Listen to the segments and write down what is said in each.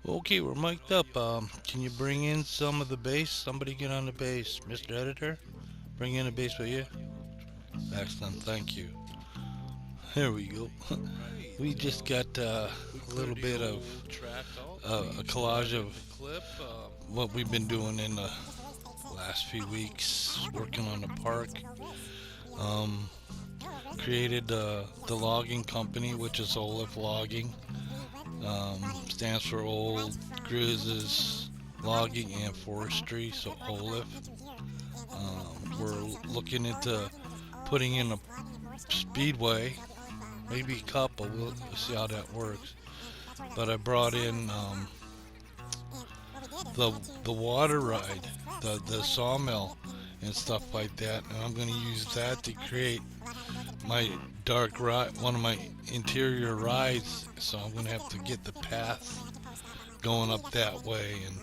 Okay, we're mic'd up. Can you bring in some of the bass? Somebody get on the bass. Mr. Editor, bring in the bass, will you? Excellent, thank you. There we go. We just got a little bit of a collage of what we've been doing in the last few weeks, working on the park. Um, Created the logging company, which is Olive Logging. Stands for Old Grizz's Logging and Forestry, so Olive. We're looking into putting in a Speedway, maybe a couple. We'll see how that works. But I brought in the water ride, the sawmill, and stuff like that, and I'm going to use that to create my dark ride, one of my interior rides. So I'm going to have to get the path going up that way. And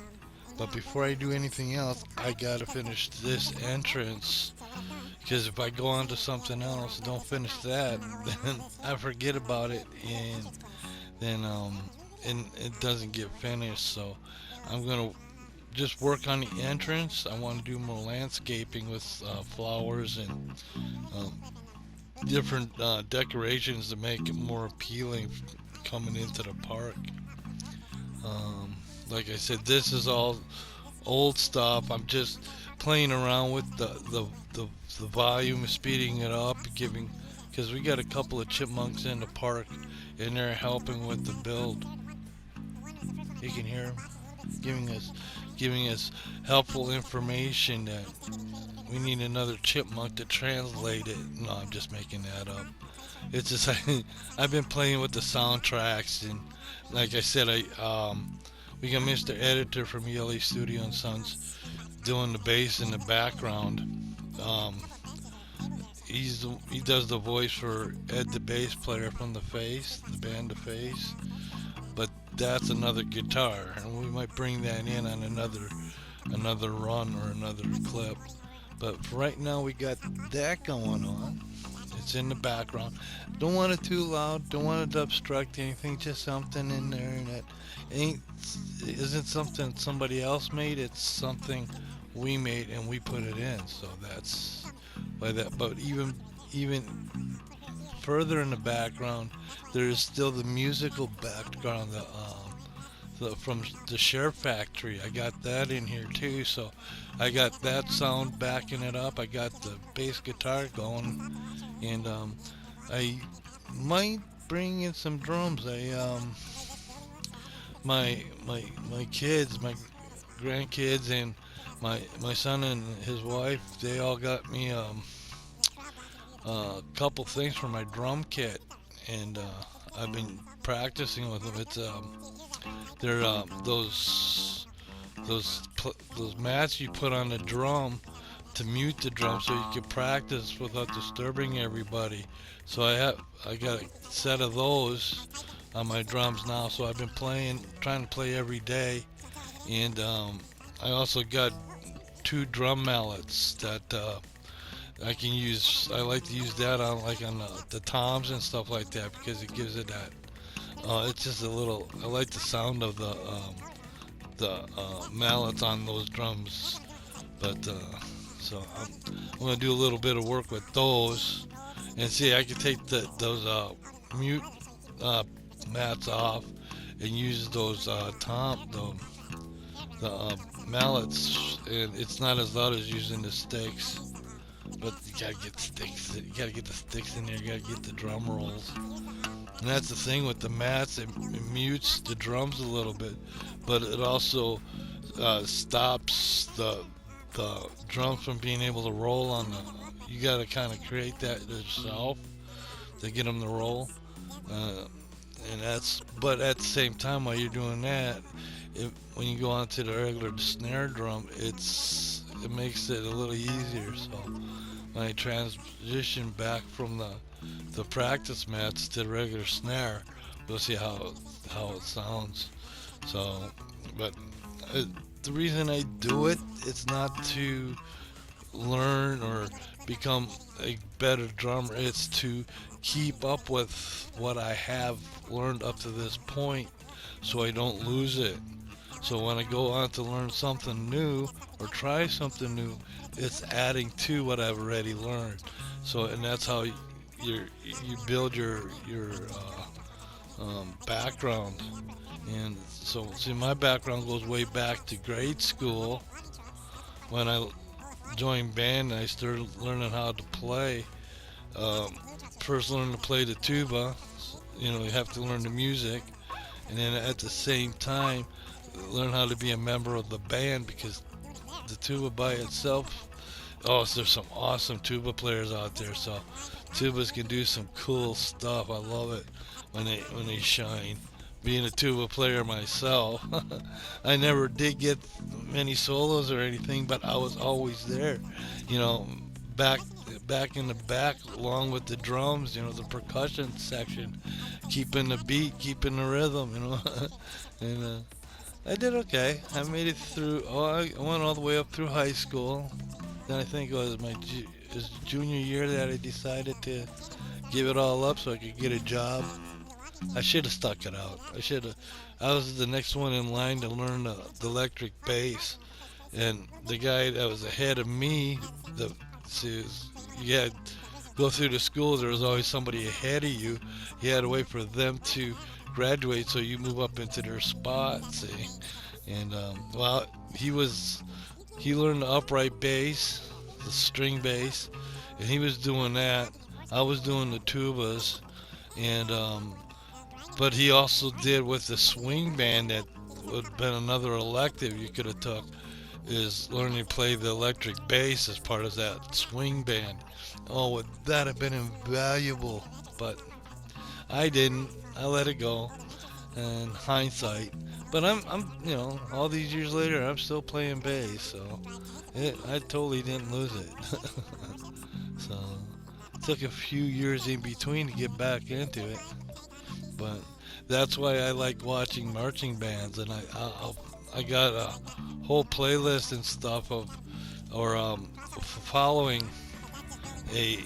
but before I do anything else, I gotta finish this entrance, because if I go on to something else, don't finish that, then I forget about it, and then and it doesn't get finished. So I'm gonna just work on the entrance. I want to do more landscaping with flowers and um, different decorations to make it more appealing coming into the park. Um, like I said, this is all old stuff. I'm just playing around with the volume, speeding it up, giving, because we got a couple of chipmunks in the park, and they're helping with the build. You can hear them giving us helpful information that we need another chipmunk to translate it. No, I'm just making that up. It's just I've been playing with the soundtracks, and like I said, we got Mr. Editor from ELA Studio and Sons doing the bass in the background. Um, he does the voice for Ed, the bass player from the band The Face. But that's another guitar, and we might bring that in on another run or another clip. But for right now, we got that going on. It's in the background. Don't want it too loud. Don't want it to obstruct anything. Just something in there that ain't isn't something somebody else made. It's something we made and we put it in. So that's by that. But even further in the background, there is still the musical background. From the Share Factory, I got that in here too. So I got that sound backing it up. I got the bass guitar going, and I might bring in some drums. My kids, my grandkids, and my son and his wife, they all got me a couple things for my drum kit, and I've been practicing with them. It's they're those mats you put on the drum to mute the drum, so you can practice without disturbing everybody. So I got a set of those on my drums now. So I've been trying to play every day, and I also got two drum mallets that I can use. I like to use that on the toms and stuff like that, because it gives it that. It's just a little. I like the sound of the mallets on those drums, but so I'm gonna do a little bit of work with those, and see I can take those mute uh, mats off and use those the mallets, and it's not as loud as using the sticks. But you gotta get sticks. You gotta get the sticks in there. You gotta get the drum rolls. And that's the thing with the mats. It mutes the drums a little bit, but it also stops the drums from being able to roll on the. You gotta kind of create that yourself to get them to roll. Uh, and that's. But at the same time, while you're doing that, when you go onto the regular snare drum, it makes it a little easier. So when I transition back from the practice mats to the regular snare, we'll see how it sounds. So, but it, the reason I do it, it's not to learn or become a better drummer. It's to keep up with what I have learned up to this point, so I don't lose it. So when I go on to learn something new or try something new, it's adding to what I've already learned. So and that's how you build your background. And so see, my background goes way back to grade school when I joined band and I started learning how to play. Um, First, learn to play the tuba. You know, you have to learn the music, and then at the same time, learn how to be a member of the band because the tuba by itself. Oh, so there's some awesome tuba players out there. So tubas can do some cool stuff. I love it when they shine. Being a tuba player myself, I never did get many solos or anything, but I was always there. You know, back back in the back along with the drums. You know, the percussion section, keeping the beat, keeping the rhythm. You know, and I did okay. I made it through. Oh, I went all the way up through high school. Then I think it was it was junior year that I decided to give it all up so I could get a job. I should have stuck it out. I should have. I was the next one in line to learn the electric bass, and the guy that was ahead of me, the says you had go through the school. There was always somebody ahead of you. You had to wait for them to graduate so you move up into their spot. See, and well, he learned the upright bass, the string bass, and he was doing that. I was doing the tubas, and but he also did with the swing band that would have been another elective you could have took is learning to play the electric bass as part of that swing band. Oh, would that have been invaluable? But I didn't. I let it go. In hindsight, but you know, all these years later, I'm still playing bass. So I totally didn't lose it. So it took a few years in between to get back into it. But that's why I like watching marching bands, and I got a whole playlist and stuff of or following a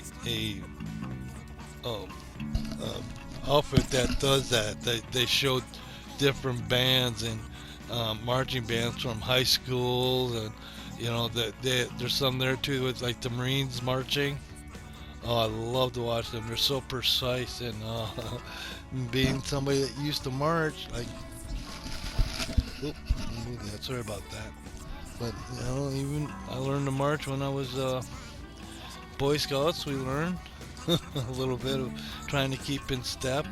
um, outfit that does that. They show different bands and marching bands from high schools, and you know that there's some there too with like the Marines marching. Oh, I love to watch them. They're so precise, and being somebody that used to march, like, oop, move that. Sorry about that. But you know, even I learned to march when I was Boy Scouts. We learned a little bit of trying to keep in step.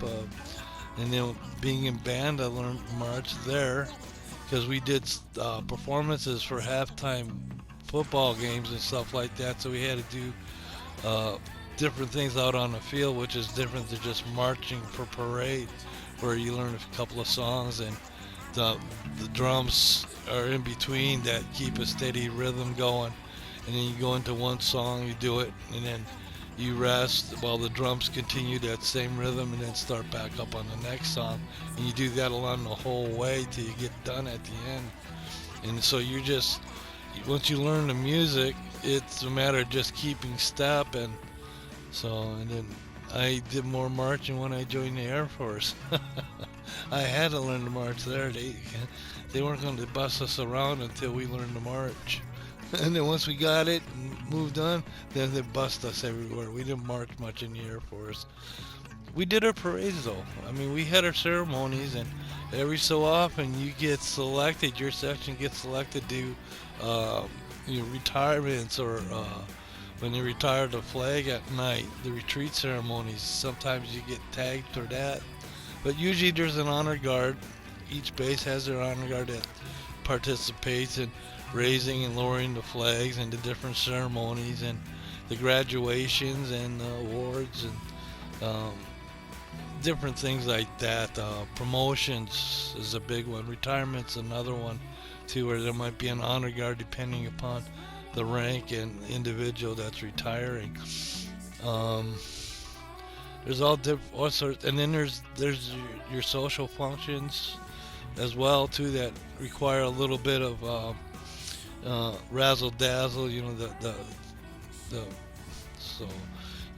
And then being in band, I learned to march there because we did performances for halftime football games and stuff like that. So we had to do different things out on the field, which is different than just marching for parade, where you learn a couple of songs and the drums are in between that keep a steady rhythm going. And then you go into one song, you do it, and then you rest while the drums continue that same rhythm and then start back up on the next song. And you do that along the whole way till you get done at the end. And so you just, once you learn the music, it's a matter of just keeping step. And so, and then I did more marching when I joined the Air Force. I had to learn to march there. They weren't going to bust us around until we learned to march. And then once we got it and moved on, then they bust us everywhere. We didn't march much in the Air Force. We did our parades though. I mean, we had our ceremonies, and every so often you get selected. Your section gets selected to retirements or when they retire the flag at night, the retreat ceremonies. Sometimes you get tagged for that, but usually there's an honor guard. Each base has their honor guard that participates in raising and lowering the flags and the different ceremonies and the graduations and awards and different things like that. Promotions is a big one. Retirement's another one too, where there might be an honor guard depending upon the rank and individual that's retiring. There's all sorts, and then there's your social functions as well too that require a little bit of razzle dazzle, you know, the so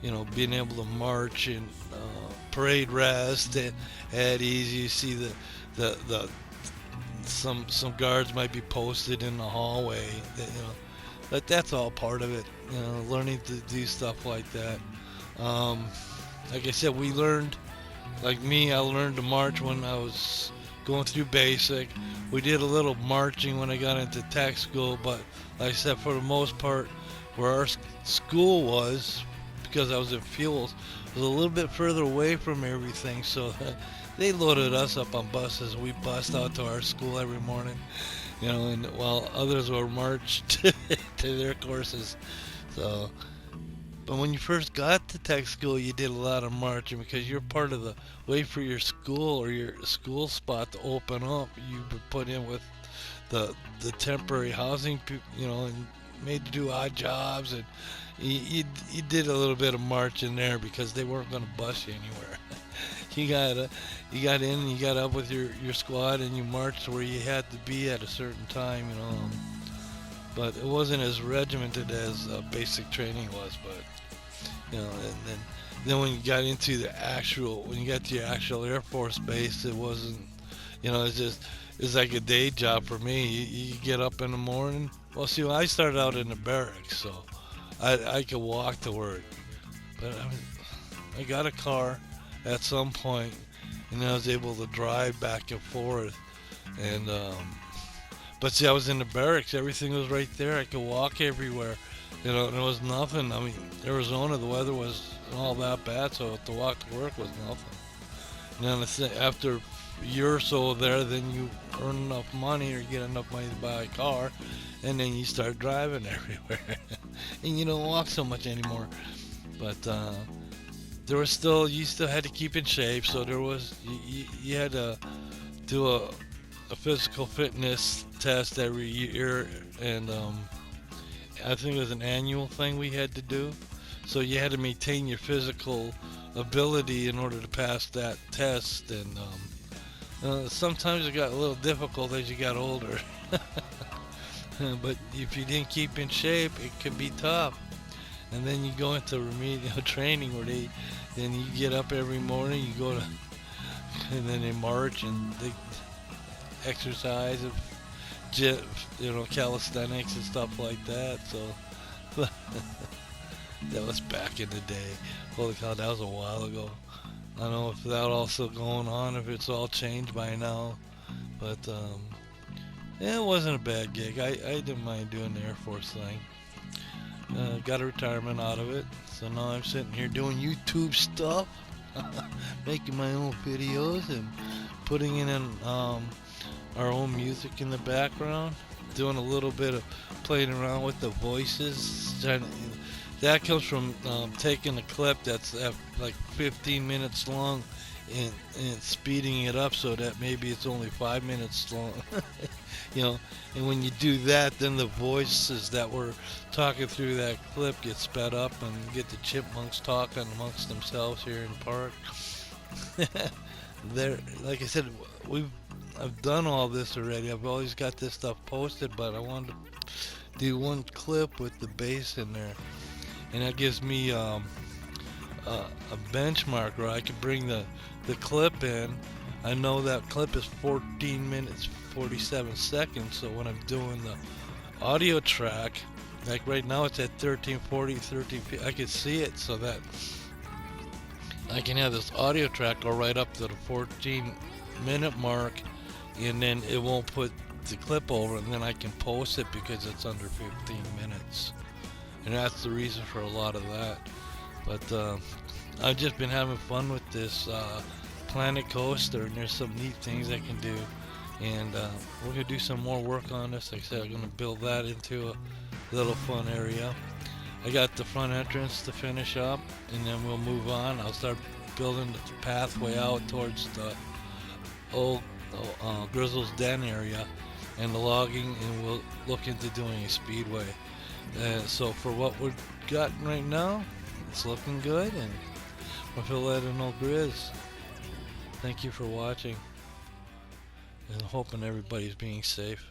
you know, being able to march and parade rest at ease. You see the some guards might be posted in the hallway. But that's all part of it. Learning to do stuff like that. Um, like I said, we learned. Like me, I learned to march when I was going through basic. We did a little marching when I got into tech school, but like I said, for the most part, where our school was, because I was in fuels, was a little bit further away from everything. So they loaded us up on buses. We bussed out to our school every morning, and while others were marched to their courses. So. But when you first got to tech school, you did a lot of marching because you're part of the wait for your school or your school spot to open up. You were put in with the temporary housing, and made to do odd jobs, and you did a little bit of marching there because they weren't going to bus you anywhere. You got in and you got up with your squad and you marched where you had to be at a certain time, But it wasn't as regimented as basic training was, but. And then when you got into when you got to your actual Air Force base, it wasn't, it's like a day job for me. You get up in the morning. Well, see, I started out in the barracks, so I could walk to work, but I got a car at some point, and I was able to drive back and forth, and but see, I was in the barracks. Everything was right there. I could walk everywhere. There was nothing. I mean, Arizona, the weather was all that bad, so to walk to work was nothing. And then after a year or so there, then you earn enough money or get enough money to buy a car, and then you start driving everywhere. And you don't walk so much anymore. But you still had to keep in shape, so you had to do a physical fitness test every year, and I think it was an annual thing we had to do. So you had to maintain your physical ability in order to pass that test. And sometimes it got a little difficult as you got older. But if you didn't keep in shape, it could be tough. And then you go into remedial training where then you get up every morning, and then they march and they exercise. Calisthenics and stuff like that. So that was back in the day. Holy cow, that was a while ago. I don't know if that also going on, if it's all changed by now. But it wasn't a bad gig. I didn't mind doing the Air Force thing. Got a retirement out of it. So now I'm sitting here doing YouTube stuff, making my own videos and putting in our own music in the background, doing a little bit of playing around with the voices. That comes from taking a clip that's like 15 minutes long and speeding it up so that maybe it's only 5 minutes long. And when you do that, then the voices that were talking through that clip get sped up and you get the chipmunks talking amongst themselves here in the park. Like I said, I've done all this already. I've always got this stuff posted, but I wanted to do one clip with the bass in there, and that gives me a benchmark where I can bring the clip in. I know that clip is 14 minutes 47 seconds, so when I'm doing the audio track, like right now it's at 13:40, I can see it so that I can have this audio track go right up to the 14-minute mark, and then it won't put the clip over, and then I can post it because it's under 15 minutes. And that's the reason for a lot of that. But I've just been having fun with this Planet Coaster, and there's some neat things I can do. And we're going to do some more work on this. Like I said, I'm going to build that into a little fun area. I got the front entrance to finish up, and then we'll move on. I'll start building the pathway out towards the old Grezzel's Den area and the logging, and we'll look into doing a speedway. So for what we've gotten right now, it's looking good, and we'll fill that in old Grizz. Thank you for watching, and hoping everybody's being safe.